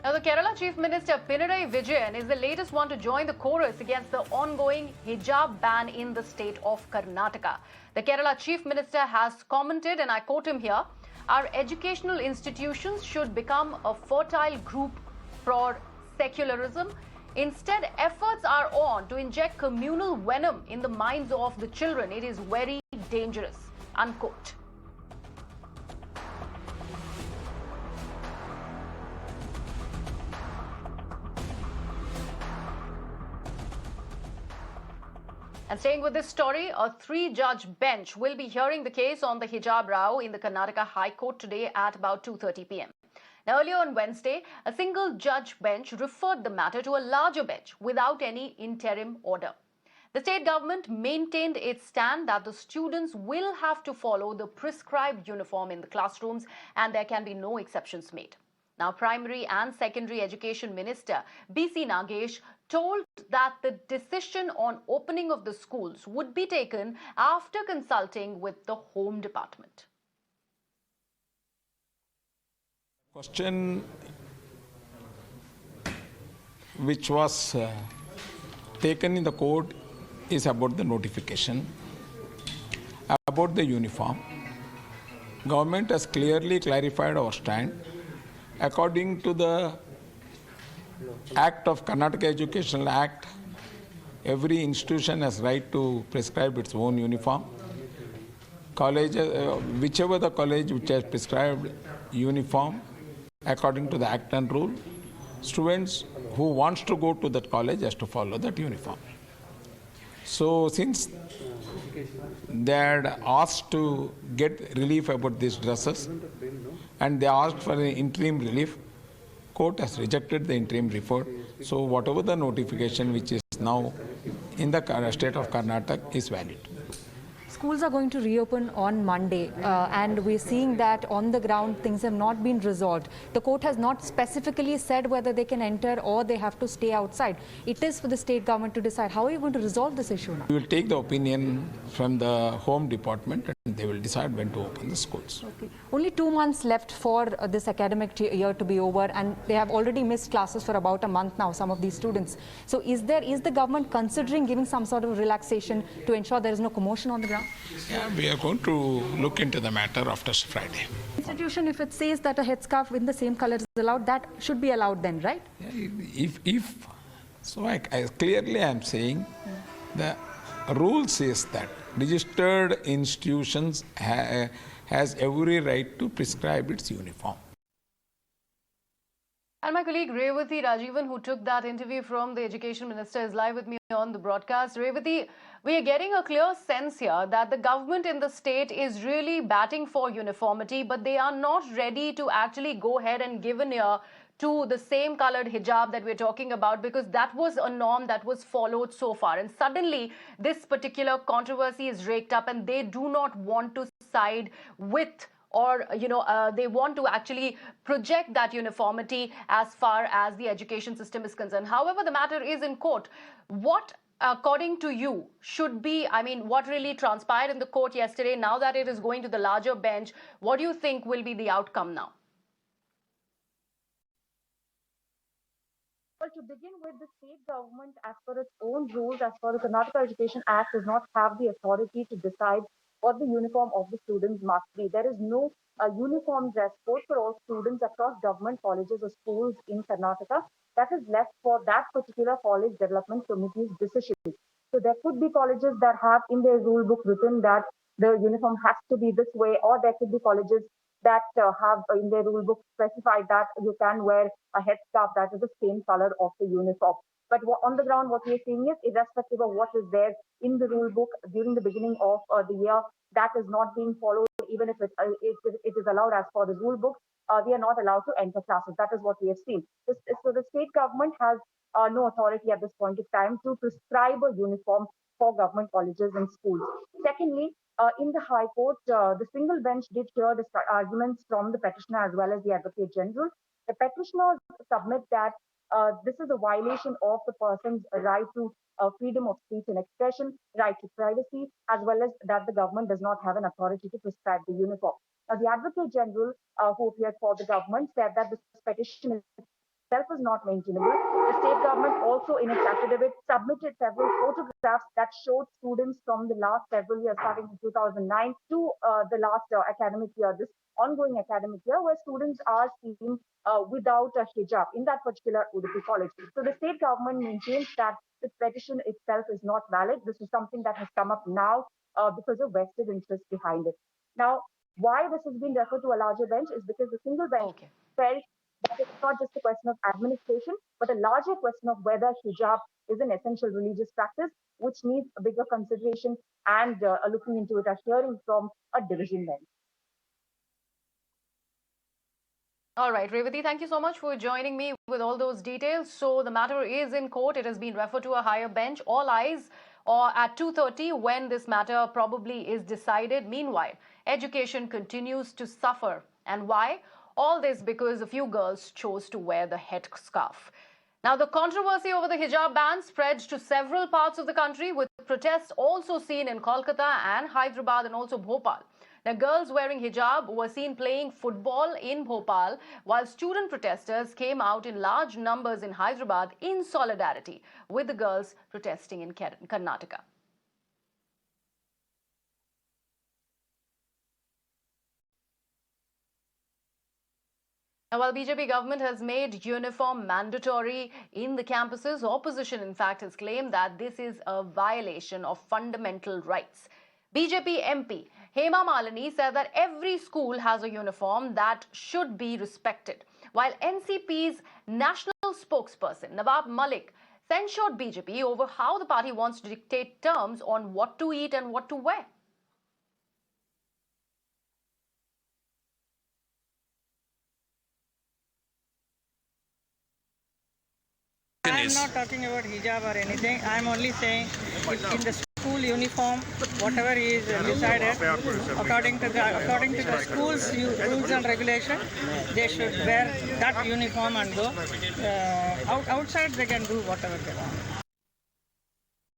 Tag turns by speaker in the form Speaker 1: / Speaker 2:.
Speaker 1: Now, the Kerala Chief Minister Pinarayi Vijayan is the latest one to join the chorus against the ongoing hijab ban in the state of Karnataka. The Kerala Chief Minister has commented, and I quote him here, "Our educational institutions should become a fertile group for secularism. Instead, efforts are on to inject communal venom in the minds of the children. It is very dangerous," unquote. And staying with this story, a 3-judge bench will be hearing the case on the hijab row in the Karnataka High Court today at about 2:30 p.m. Now, earlier on Wednesday, a single-judge bench referred the matter to a larger bench without any interim order. The state government maintained its stand that the students will have to follow the prescribed uniform in the classrooms and there can be no exceptions made. Now, Primary and Secondary Education Minister B.C. Nagesh told that the decision on opening of the schools would be taken after consulting with the Home Department.
Speaker 2: Question which was taken in the court is about the notification, about the uniform. Government has clearly clarified our stand. According to the Act of Karnataka Educational Act, every institution has right to prescribe its own uniform. College, whichever the college which has prescribed uniform, according to the Act and rule, students who wants to go to that college has to follow that uniform. So since they had asked to get relief about these dresses and they asked for an interim relief, court has rejected the interim report. So whatever the notification which is now in the state of Karnataka is valid.
Speaker 3: Schools are going to reopen on Monday and we're seeing that on the ground things have not been resolved. The court has not specifically said whether they can enter or they have to stay outside. It is for the state government to decide. How are you going to resolve this issue now?
Speaker 2: We will take the opinion from the Home Department and they will decide when to open the schools.
Speaker 3: Okay. Only 2 months left for this academic year to be over and they have already missed classes for about a month now, some of these students. So is the government considering giving some sort of relaxation to ensure there is no commotion on the ground?
Speaker 2: Yeah, we are going to look into the matter after Friday.
Speaker 3: Institution, if it says that a headscarf in the same color is allowed, that should be allowed then, right?
Speaker 2: So I clearly am saying the rule says that registered institutions has every right to prescribe its uniform.
Speaker 1: And my colleague Revati Rajivan, who took that interview from the Education Minister, is live with me on the broadcast. Revati, we are getting a clear sense here that the government in the state is really batting for uniformity, but they are not ready to actually go ahead and give an ear to the same colored hijab that we're talking about, because that was a norm that was followed so far. And suddenly this particular controversy is raked up and they do not want to side with or, they want to actually project that uniformity as far as the education system is concerned. However, the matter is in court. What, according to you, should be, what really transpired in the court yesterday, now that it is going to the larger bench, what do you think will be the outcome now?
Speaker 4: Well, to begin with, the state government, as per its own rules, as per the Karnataka Education Act, does not have the authority to decide what the uniform of the students must be. There is no uniform dress code for all students across government colleges or schools in Karnataka. That is left for that particular college development committee's decision. So there could be colleges that have in their rule book written that the uniform has to be this way, or there could be colleges that have in their rule book specified that you can wear a headscarf that is the same color of the uniform. But on the ground, what we are seeing is, irrespective of what is there in the rule book during the beginning of the year, that is not being followed, even if it is allowed as per the rule book. We are not allowed to enter classes. That is what we have seen. So the state government has no authority at this point of time to prescribe a uniform for government colleges and schools. Secondly, in the High Court, the single bench did hear the arguments from the petitioner as well as the Advocate General. The petitioners submit that this is a violation of the person's right to freedom of speech and expression, right to privacy, as well as that the government does not have an authority to prescribe the uniform. Now, the Advocate General, who appeared for the government, said that this petition is itself is not maintainable. The state government also, in its affidavit, submitted several photographs that showed students from the last several years, starting in 2009 to the last academic year, this ongoing academic year, where students are seen without a hijab in that particular Udupi college. So the state government maintains that the petition itself is not valid. This is something that has come up now because of vested interest behind it. Now, why this has been referred to a larger bench is because the single bench felt that it's not just a question of administration, but a larger question of whether hijab is an essential religious practice, which needs a bigger consideration and looking into it, a hearing from a division bench.
Speaker 1: All right, Revati, thank you so much for joining me with all those details. So the matter is in court. It has been referred to a higher bench. All eyes are at 2:30 when this matter probably is decided. Meanwhile, education continues to suffer. And why? All this because a few girls chose to wear the headscarf. Now, the controversy over the hijab ban spread to several parts of the country, with protests also seen in Kolkata and Hyderabad and also Bhopal. Now, girls wearing hijab were seen playing football in Bhopal, while student protesters came out in large numbers in Hyderabad in solidarity with the girls protesting in Karnataka. Now, while BJP government has made uniform mandatory in the campuses, opposition in fact has claimed that this is a violation of fundamental rights. BJP MP Hema Malini said that every school has a uniform that should be respected, while NCP's national spokesperson Nawab Malik censured BJP over how the party wants to dictate terms on what to eat and what to wear.
Speaker 5: I am not talking about hijab or anything. I am only saying in the school uniform, whatever is decided according to the school's rules and regulation, they should wear that uniform and go. Outside they can do whatever they want.